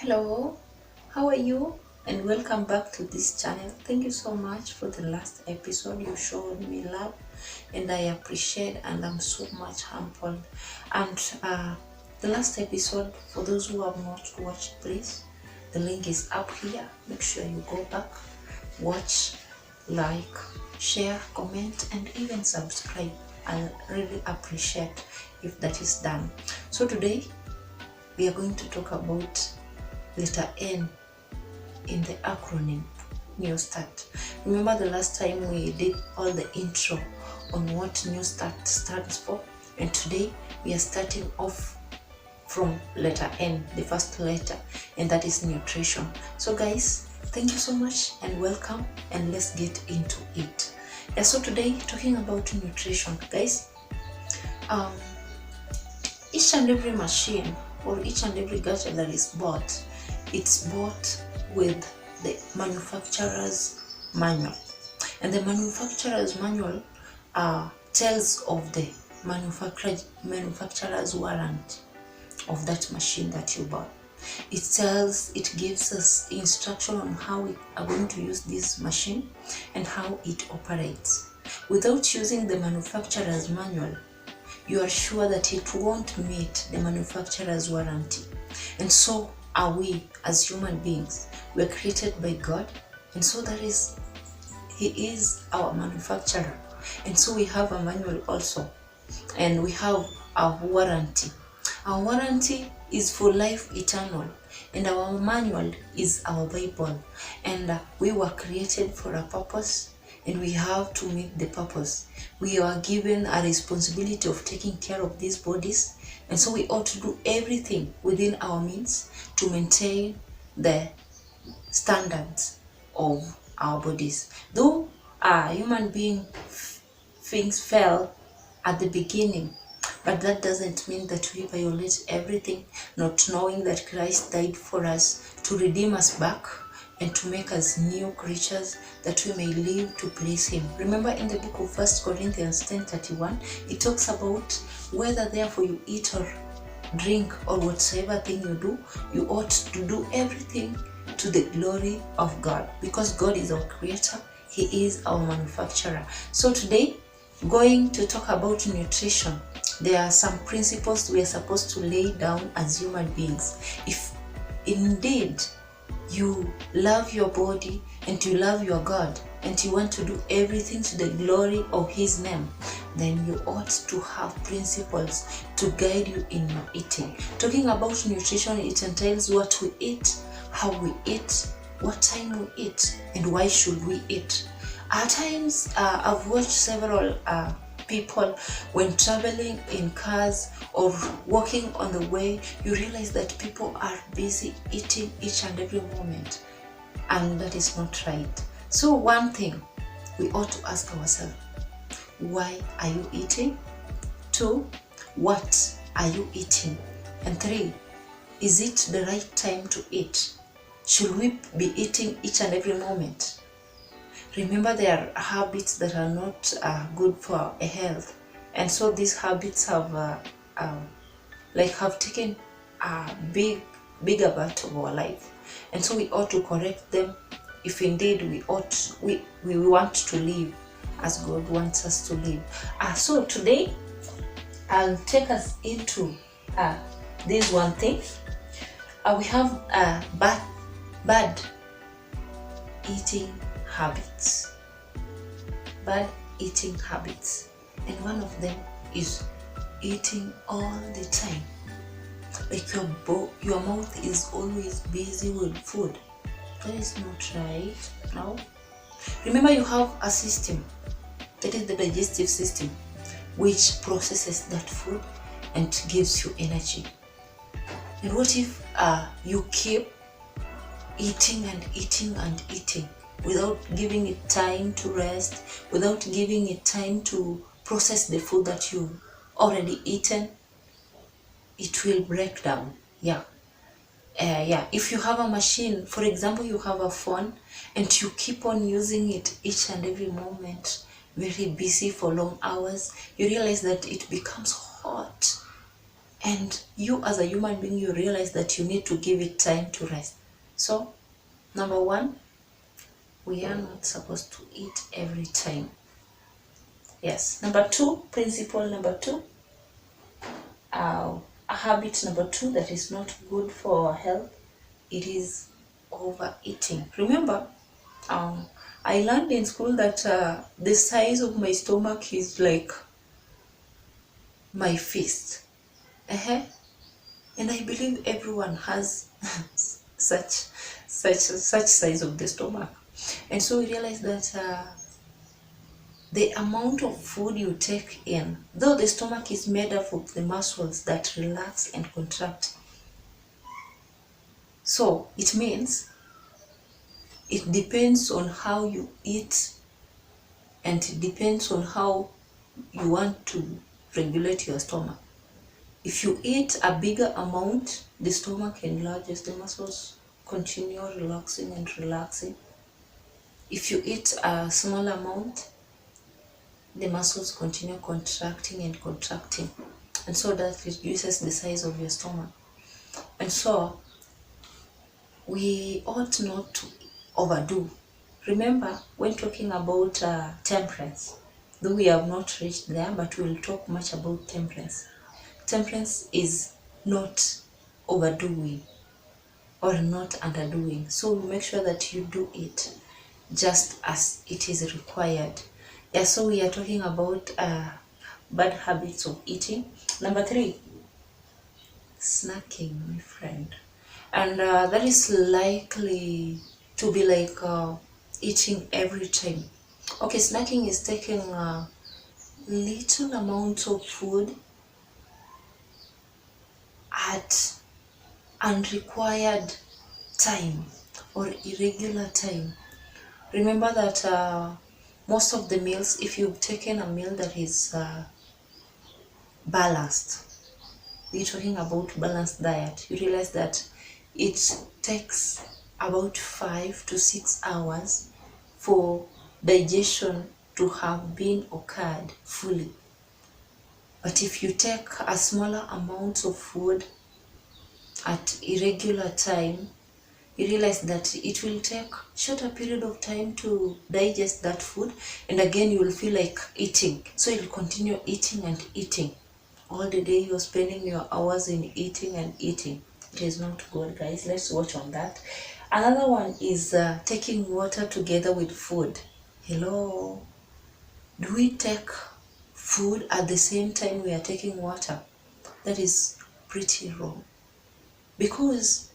Hello, how are you? And welcome back to this channel. Thank you so much for the last episode. You showed me love, and I appreciate, and I'm so much humbled. And the last episode, for those who have not watched, please, the link is up here. Make sure you go back, watch, like, share, comment, and even subscribe. I really appreciate if that is done. So today we are going to talk about letter N in the acronym Newstart. Remember the last time we did all the intro on what Newstart stands for, and today we are starting off from letter N, the first letter, and that is nutrition. So guys, thank you so much and welcome, and let's get into it. Yeah, so today talking about nutrition, guys. Each and every machine or each and every gadget that is bought, it's bought with the manufacturer's manual, and the manufacturer's manual tells of the manufacturer's warranty of that machine that you bought. It gives us instruction on how we are going to use this machine and how it operates. Without using the manufacturer's manual, you are sure that it won't meet the manufacturer's warranty. And so are we as human beings. We are created by God, and so that is, He is our manufacturer. And so we have a manual also, and we have a warranty. Our warranty is for life eternal, and our manual is our Bible. And we were created for a purpose, and we have to meet the purpose. We are given a responsibility of taking care of these bodies, and so we ought to do everything within our means to maintain the standards of our bodies. Though human things fell at the beginning, but that doesn't mean that we violate everything, not knowing that Christ died for us to redeem us back and to make us new creatures, that we may live to please Him. Remember in the book of 1 Corinthians 10:31, it talks about whether therefore you eat or drink or whatsoever thing you do, you ought to do everything to the glory of God, because God is our creator, He is our manufacturer. So today, going to talk about nutrition. There are some principles we are supposed to lay down as human beings. If indeed you love your body and you love your God and you want to do everything to the glory of His name, then you ought to have principles to guide you in your eating. Talking about nutrition, it entails what we eat, how we eat, what time we eat, and why should we eat. At times, I've watched several people when traveling in cars or walking on the way, you realize that people are busy eating each and every moment, and that is not right. So one thing we ought to ask ourselves, why are you eating? 2, what are you eating? And 3, is it the right time to eat? Should we be eating each and every moment? Remember, there are habits that are not good for a health, and so these habits have taken a bigger part of our life, and so we ought to correct them if indeed we want to live as God wants us to live. So today I'll take us into this one thing. We have bad eating habits. Bad eating habits, and one of them is eating all the time. Like your mouth is always busy with food. That is not right. No. Remember, you have a system, that is the digestive system, which processes that food and gives you energy. And what if you keep eating and eating and eating without giving it time to rest, without giving it time to process the food that you've already eaten? It will break down. If you have a machine, for example, you have a phone and you keep on using it each and every moment, very busy for long hours, you realize that it becomes hot And you as a human being, you realize that you need to give it time to rest. So, number one, we are not supposed to eat every time. Yes. Number two, principle number two, a habit number two that is not good for our health, it is overeating. Remember, I learned in school that the size of my stomach is like my fist. And I believe everyone has such size of the stomach. And so we realize that the amount of food you take in, though the stomach is made up of the muscles that relax and contract, so it means it depends on how you eat, and it depends on how you want to regulate your stomach. If you eat a bigger amount, the stomach enlarges, the muscles continue relaxing and relaxing. If you eat a small amount, the muscles continue contracting and contracting. And so that reduces the size of your stomach. And so we ought not to overdo. Remember, when talking about temperance, though we have not reached there, but we'll talk much about temperance. Temperance is not overdoing or not underdoing. So make sure that you do it just as it is required. Yeah, so we are talking about bad habits of eating. Number three, snacking, my friend. And that is likely to be like eating every time. Okay, snacking is taking little amounts of food at unrequired time or irregular time. Remember that most of the meals, if you've taken a meal that is balanced, we're talking about balanced diet, you realize that it takes about 5 to 6 hours for digestion to have been occurred fully. But if you take a smaller amount of food at irregular time, you realize that it will take shorter period of time to digest that food, and again you will feel like eating, so you'll continue eating and eating all the day. You're spending your hours in eating and eating. It is not good, guys. Let's watch on that. Another one is taking water together with food. Hello, do we take food at the same time we are taking water? That is pretty wrong, because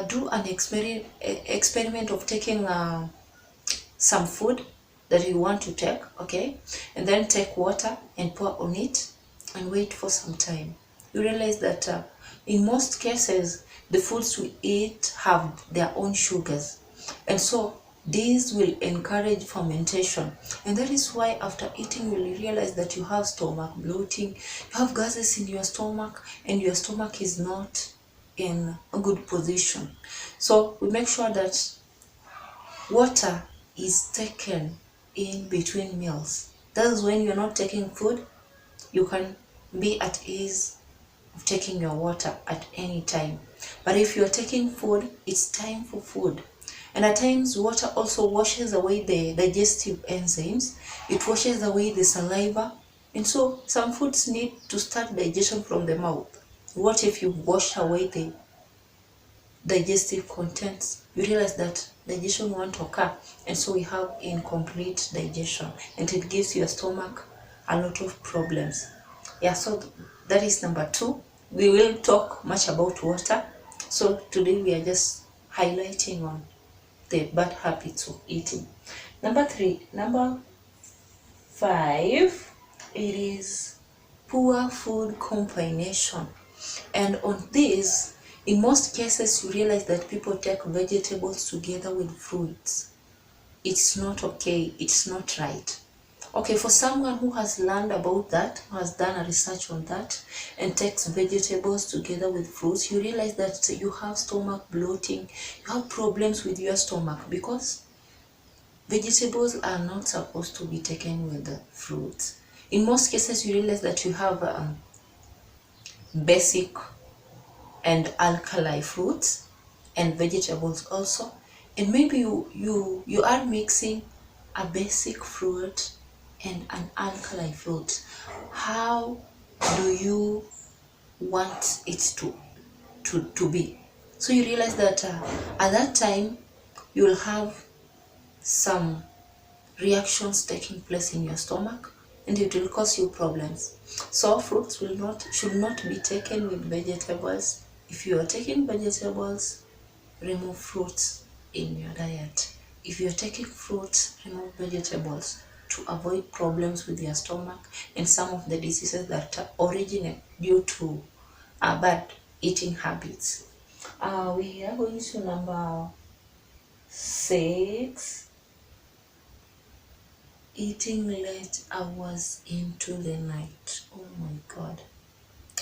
do an experiment of taking some food that you want to take, okay, and then take water and pour on it and wait for some time. You realize that in most cases the foods we eat have their own sugars, and so these will encourage fermentation, and that is why after eating you will realize that you have stomach bloating, you have gases in your stomach, and your stomach is not in a good position. So we make sure that water is taken in between meals. That's when you're not taking food, you can be at ease of taking your water at any time. But if you're taking food, it's time for food. And at times water also washes away the digestive enzymes, it washes away the saliva, and so some foods need to start digestion from the mouth. What if you wash away the digestive contents? You realize that digestion won't occur, and so we have incomplete digestion, and it gives your stomach a lot of problems. Yeah, so that is number two. We will talk much about water, so today we are just highlighting on the bad habits of eating. Number five, it is poor food combination. And on this, in most cases, you realize that people take vegetables together with fruits. It's not okay, it's not right. Okay, for someone who has learned about that, who has done a research on that, and takes vegetables together with fruits, you realize that you have stomach bloating, you have problems with your stomach, because vegetables are not supposed to be taken with the fruits. In most cases, you realize that you have basic and alkali fruits and vegetables also, and maybe you are mixing a basic fruit and an alkali fruit. How do you want it to be? So you realize that at that time you'll have some reactions taking place in your stomach, and it will cause you problems. So fruits should not be taken with vegetables. If you are taking vegetables, remove fruits in your diet. If you're taking fruits, remove vegetables to avoid problems with your stomach and some of the diseases that originate due to bad eating habits. We are going to number 6. Eating late hours into the night. Oh my god.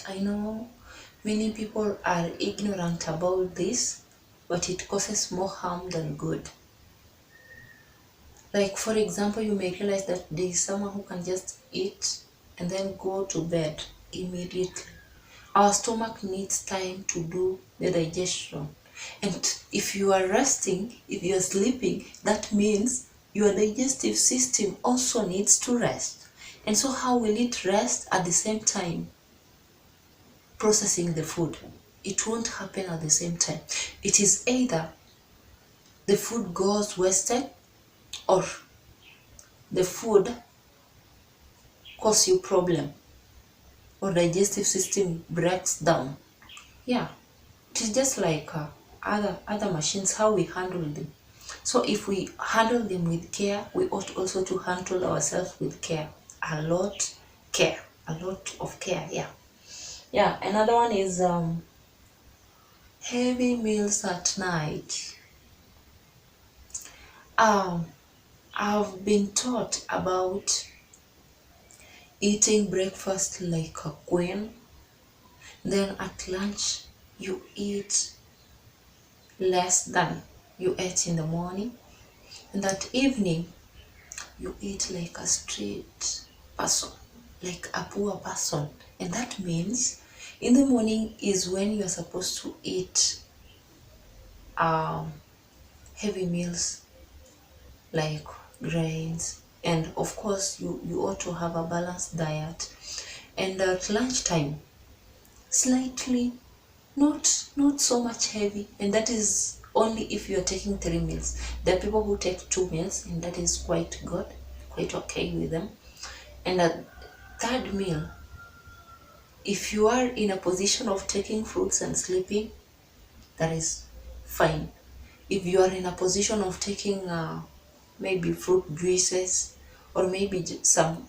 I know many people are ignorant about this, but it causes more harm than good. Like, for example, you may realize that there is someone who can just eat and then go to bed immediately. Our stomach needs time to do the digestion. And if you are resting, if you are sleeping, that means your digestive system also needs to rest. And so how will it rest at the same time processing the food? It won't happen at the same time. It is either the food goes wasted or the food cause you problem or digestive system breaks down. Yeah, it is just like other machines, how we handle them. So if we handle them with care, we ought also to handle ourselves with care. A lot of care. Yeah, another one is heavy meals at night. I've been taught about eating breakfast like a queen, then at lunch you eat less than you ate in the morning, and that evening you eat like a street person, like a poor person. And that means in the morning is when you're supposed to eat heavy meals like grains, and of course you ought to have a balanced diet. And at lunchtime, slightly, not so much heavy, and that is only if you're taking 3 meals. There are people who take 2 meals, and that is quite good, quite okay with them. And at third meal, if you are in a position of taking fruits and sleeping, that is fine. If you are in a position of taking maybe fruit juices, or maybe something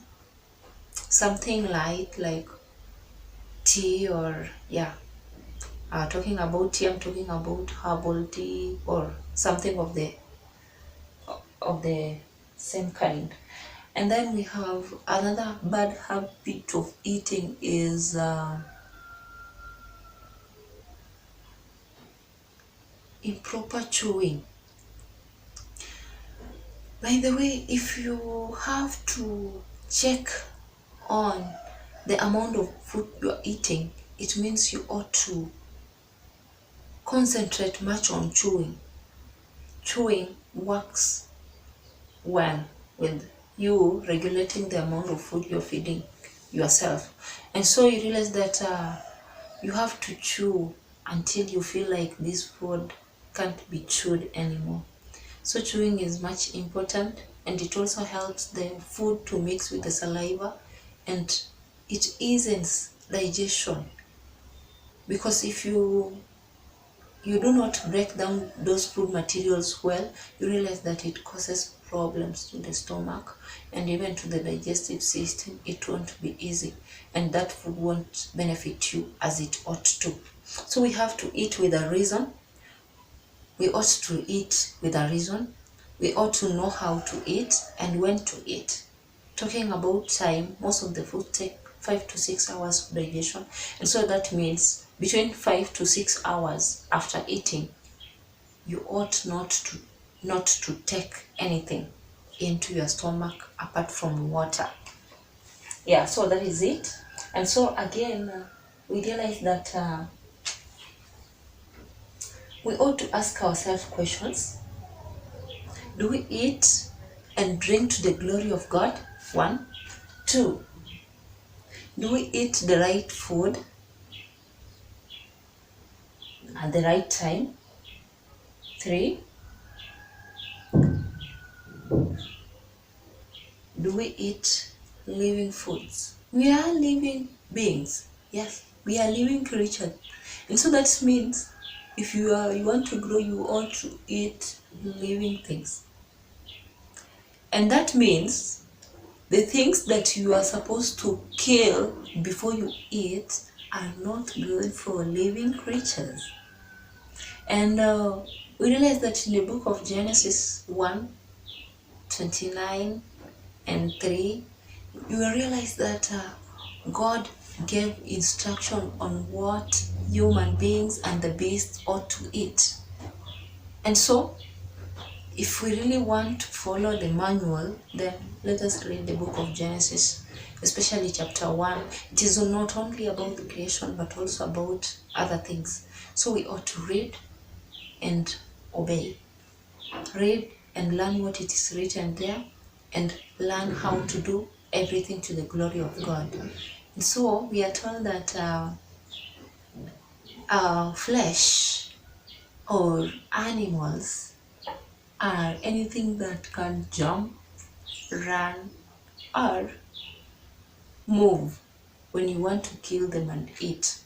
light like tea, or talking about tea, I'm talking about herbal tea or something of the same kind. And then we have another bad habit of eating is improper chewing. By the way, if you have to check on the amount of food you're eating, it means you ought to concentrate much on chewing. Chewing works well with you regulating the amount of food you're feeding yourself. And so you realize that you have to chew until you feel like this food can't be chewed anymore. So chewing is much important, and it also helps the food to mix with the saliva, and it eases digestion. Because if you do not break down those food materials well, you realize that it causes problems to the stomach and even to the digestive system. It won't be easy, and that food won't benefit you as it ought to. So we have to eat with a reason. We ought to eat with a reason. We ought to know how to eat and when to eat. Talking about time, most of the food take 5 to 6 hours of digestion, and so that means between 5 to 6 hours after eating, you ought not to take anything into your stomach apart from water. Yeah, so that is it. And so again, we realize that we ought to ask ourselves questions. Do we eat and drink to the glory of God? 1. 2. Do we eat the right food at the right time? 3. Do we eat living foods? We are living beings. Yes, we are living creatures. And so that means if you want to grow, you ought to eat living things. And that means the things that you are supposed to kill before you eat are not good for living creatures. And we realize that in the book of Genesis 1:29 and 3, you will realize that God gave instruction on what human beings and the beasts ought to eat. And so, if we really want to follow the manual, then let us read the book of Genesis, especially chapter 1. It is not only about the creation, but also about other things. So we ought to read and obey. Read and learn what it is written there, and learn how to do everything to the glory of God. And so we are told that flesh or animals are anything that can jump, run, or move when you want to kill them and eat.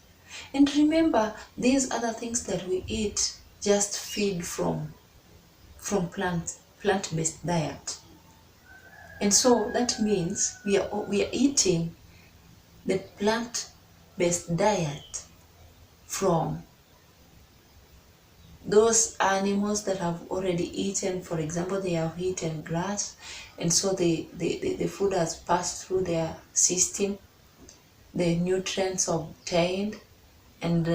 And remember, these other things that we eat just feed from plant-based diet. And so that means we are eating the plant-based diet from those animals that have already eaten. For example, they have eaten grass, and so the food has passed through their system, the nutrients obtained, and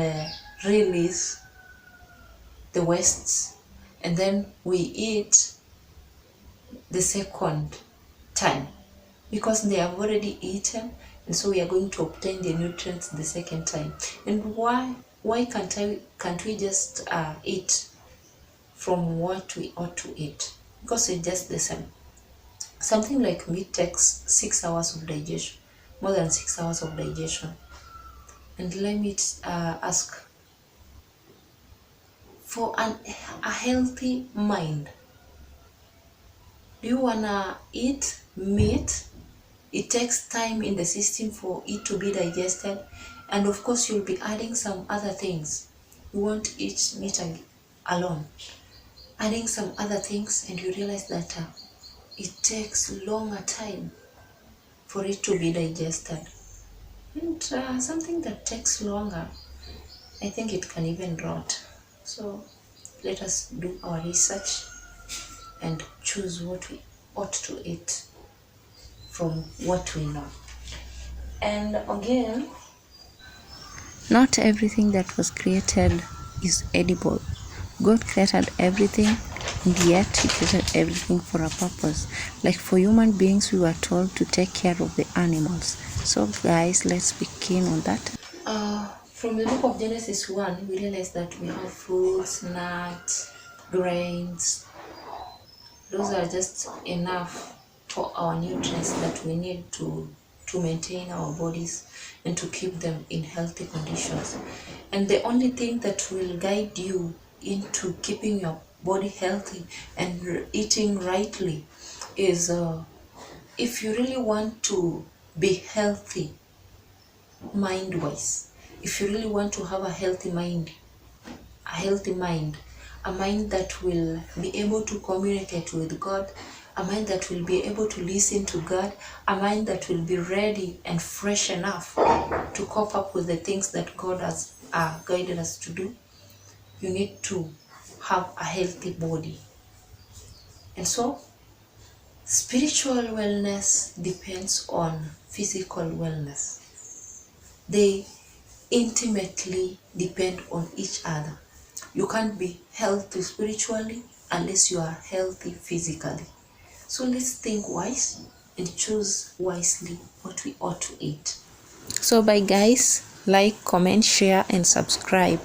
release the wastes, and then we eat the second time because they have already eaten, and so we are going to obtain the nutrients the second time. And why can't we just eat from what we ought to eat? Because it's just the same. Something like meat takes 6 hours of digestion, more than 6 hours of digestion. And let me ask, for a healthy mind, do you wanna eat meat? It takes time in the system for it to be digested, and of course you'll be adding some other things. You won't eat meat alone, adding some other things, and you realize that it takes longer time for it to be digested. And something that takes longer, I think it can even rot. So let us do our research and choose what we ought to eat from what we know. And again, not everything that was created is edible. God created everything, and yet He created everything for a purpose. Like for human beings, we were told to take care of the animals. So guys, let's be keen on that. From the book of Genesis 1, we realize that we have fruits, nuts, grains. Those are just enough for our nutrients that we need to maintain our bodies and to keep them in healthy conditions. And the only thing that will guide you into keeping your body healthy and eating rightly is if you really want to be healthy mind-wise, if you really want to have a healthy mind, a mind that will be able to communicate with God, a mind that will be able to listen to God, a mind that will be ready and fresh enough to cope up with the things that God has guided us to do, you need to have a healthy body. And so, spiritual wellness depends on physical wellness. They intimately depend on each other. You can't be healthy spiritually unless you are healthy physically. So let's think wise and choose wisely what we ought to eat. So bye guys, Like, comment, share, and subscribe.